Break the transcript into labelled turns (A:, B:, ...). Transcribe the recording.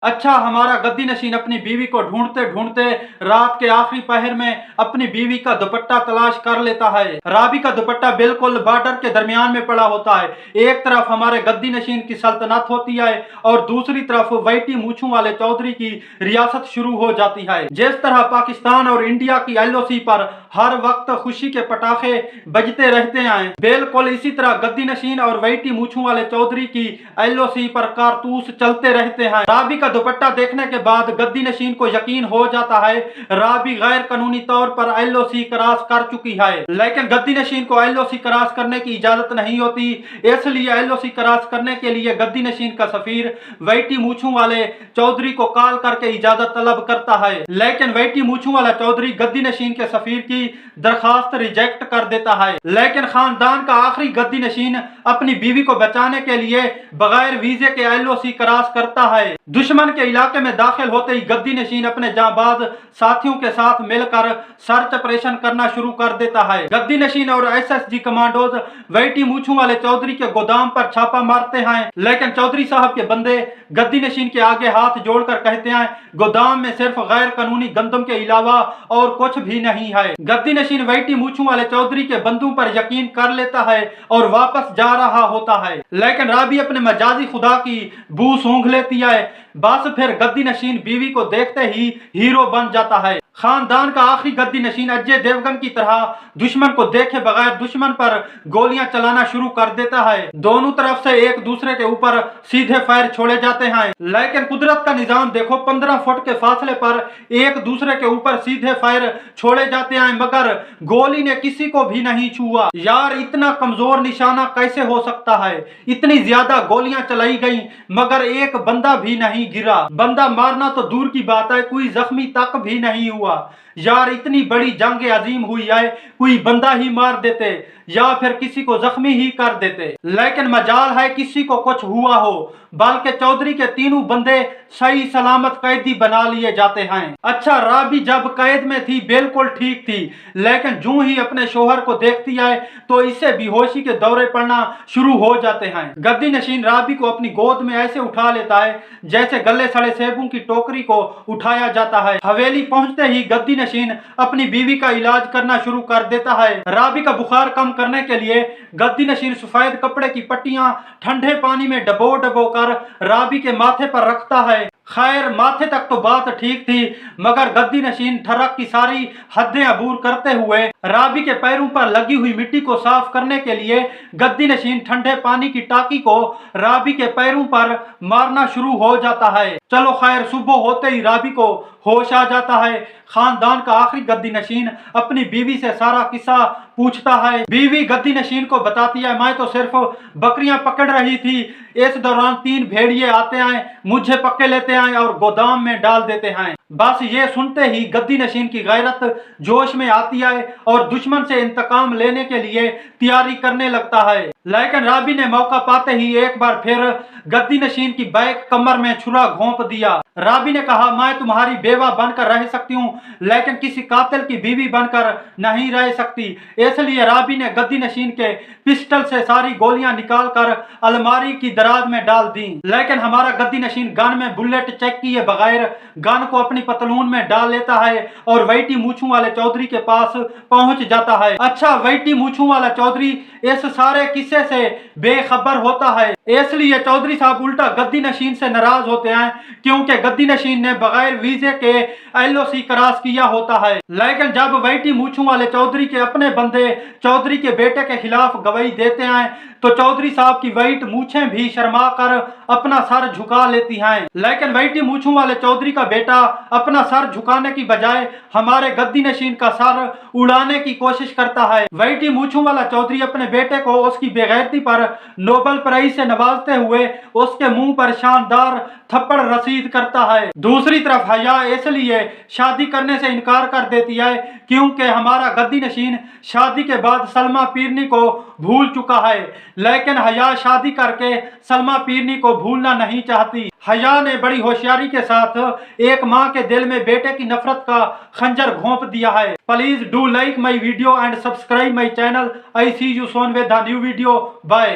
A: अच्छा, हमारा गद्दी नशीन अपनी बीवी को ढूंढते ढूंढते रात के आखिरी पहर में अपनी बीवी का दुपट्टा तलाश कर लेता है। राबी का दुपट्टा बिल्कुल बॉर्डर के दरमियान में पड़ा होता है। एक तरफ हमारे गद्दी नशीन की सल्तनत होती है और दूसरी तरफ वैटी मूछों वाले चौधरी की रियासत शुरू हो जाती है। जिस तरह पाकिस्तान और इंडिया की LOC पर हर वक्त खुशी के पटाखे बजते रहते हैं, बिल्कुल इसी तरह गद्दी नशीन और वैटी मूछों वाले चौधरी की LOC पर कारतूस चलते रहते हैं। राबी का दुपट्टा देखने के बाद गद्दी नशीन को यकीन हो जाता है राबी गैर कानूनी तौर पर LOC क्रॉस कर चुकी है, लेकिन गद्दी नशीन को LOC क्रॉस करने की इजाजत नहीं होती। इसलिए LOC क्रॉस करने के लिए गद्दी नशीन का सफीर वैटी मूछों वाले चौधरी को कॉल करके इजाजत तलब करता है, लेकिन वैटी मूछों वाला चौधरी गद्दी नशीन के सफीर की दरखास्त रिजेक्ट कर देता है। लेकिन खानदान का आखिरी गद्दी नशीन अपनी बीवी को बचाने के लिए बगैर वीजे के LOC क्रॉस करता है। दुश्मन के इलाके में दाखिल होते ही गद्दी नशीन अपने जांबाज साथियों के साथ मिलकर सर्च ऑपरेशन करना शुरू कर देता है। गद्दी नशीन और SSG कमांडोज वैटी मूछों वाले चौधरी के गोदाम पर छापा मारते हैं, लेकिन चौधरी साहब के बंदे गद्दी नशीन के आगे हाथ जोड़कर कहते हैं गोदाम में सिर्फ गैर कानूनी गंदम के अलावा और कुछ भी नहीं है। गद्दी नशीन वैटी मूछों वाले चौधरी के बंदों पर यकीन कर लेता है और वापस जा रहा होता है, लेकिन राबी अपने मजाजी खुदा की बू सूंघ लेती है। बस फिर गद्दी नशीन बीवी को देखते ही हीरो बन जाता है। खानदान का आखिरी गद्दी नशीन अजय देवगन की तरह दुश्मन को देखे बगैर दुश्मन पर गोलियां चलाना शुरू कर देता है। दोनों तरफ से एक दूसरे के ऊपर सीधे फायर छोड़े जाते हैं, लेकिन कुदरत का निजाम देखो, 15 फुट के फासले पर एक दूसरे के ऊपर सीधे फायर छोड़े जाते हैं, मगर गोली ने किसी को भी नहीं छुआ। यार, इतना कमजोर निशाना कैसे हो सकता है? इतनी ज्यादा गोलियां चलाई गई मगर एक बंदा भी नहीं गिरा। बंदा मारना तो दूर की बात है, कोई जख्मी तक भी नहीं हुआ। यार, इतनी बड़ी जंग अजीम हुई है, कोई बंदा ही मार देते या फिर किसी को जख्मी ही कर देते, लेकिन मजाल है किसी को कुछ हुआ हो, बल्कि चौधरी के तीनों बंदे सही सलामत कैदी बना लिए जाते हैं। अच्छा, राबी जब कैद में थी बिल्कुल ठीक थी, लेकिन जो ही अपने शोहर को देखती है तो इसे बेहोशी के दौरे पड़ना शुरू हो जाते हैं। गद्दी नशीन राबी को अपनी गोद में ऐसे उठा लेता है जैसे गले सड़े सेबों की टोकरी को उठाया जाता है। हवेली पहुंचते ही गद्दी नशीन अपनी बीवी का इलाज करना शुरू कर देता है। राबी का बुखार कम करने के लिए गद्दी नशीन सफेद कपड़े की पट्टियां ठंडे पानी में डबो डबो कर राबी के माथे पर रखता है। खैर, माथे तक तो बात ठीक थी, मगर गद्दी नशीन ठरक की सारी हदें अबूर करते हुए राबी के पैरों पर लगी हुई मिट्टी को साफ करने के लिए गद्दी नशीन ठंडे पानी की टाकी को राबी के पैरों पर मारना शुरू हो जाता है। चलो खैर, सुबह होते ही राबी को होश आ जाता है। खानदान का आखिरी गद्दी नशीन अपनी बीवी से सारा किस्सा पूछता है। बीवी गद्दी नशीन को बताती है, मैं तो सिर्फ बकरियां पकड़ रही थी, इस दौरान 3 भेड़िए आते हैं, मुझे पकड़ लेते हैं और गोदाम में डाल देते हैं। बस ये सुनते ही गद्दी नशीन की गैरत जोश में आती है और दुश्मन से इंतकाम लेने के लिए तैयारी करने लगता है, लेकिन राबी ने मौका पाते ही एक बार फिर गद्दी नशीन की बैक कमर में छुरा घोंप दिया। राबी ने कहा, मैं तुम्हारी बेवा बनकर रह सकती हूँ, लेकिन किसी कातिल की बीवी बनकर नहीं रह सकती। इसलिए राबी ने गद्दी नशीन के पिस्टल से सारी गोलियां निकालकर अलमारी की दराज में डाल दी, लेकिन हमारा गद्दी नशीन गन में बुलेट चेक किए बगैर गन को अपनी पतलून में डाल लेता है और वैटी मूछों वाले चौधरी के पास पहुंच जाता है। अच्छा, वैटी मूछों वाला चौधरी इस सारे किस्से से बेखबर होता है, इसलिए चौधरी साहब उल्टा गद्दी नशीन से नाराज होते हैं, क्योंकि गद्दी नशीन ने बगैर वीजे के LOC क्रॉस किया होता है। लेकिन जब वैटी मूछों वाले चौधरी के अपने बंदे चौधरी के बेटे के खिलाफ गवाही देते हैं तो चौधरी साहब की वैट मूछें भी शर्मा कर अपना सर झुका लेती हैं, लेकिन वैटी मूछों वाले चौधरी का बेटा अपना सर झुकाने की बजाय हमारे गद्दी नशीन का सर उड़ाने की कोशिश करता है। वैटी मूछों वाला चौधरी अपने बेटे को उसकी बेगैरती पर नोबेल प्राइज से नवाजते हुए उसके मुंह पर शानदार थप्पड़ रसीद करता है। दूसरी तरफ हया इसलिए शादी करने से इनकार कर देती है क्योंकि हमारा गद्दी नशीन शादी के बाद सलमा पीरनी को भूल चुका है, लेकिन हया शादी करके सलमा पीरनी को भूलना नहीं चाहती। हया ने बड़ी होशियारी के साथ एक माँ के दिल में बेटे की नफरत का खंजर घोंप दिया है। Please do like my video and subscribe my channel. I see you soon with the new video. Bye.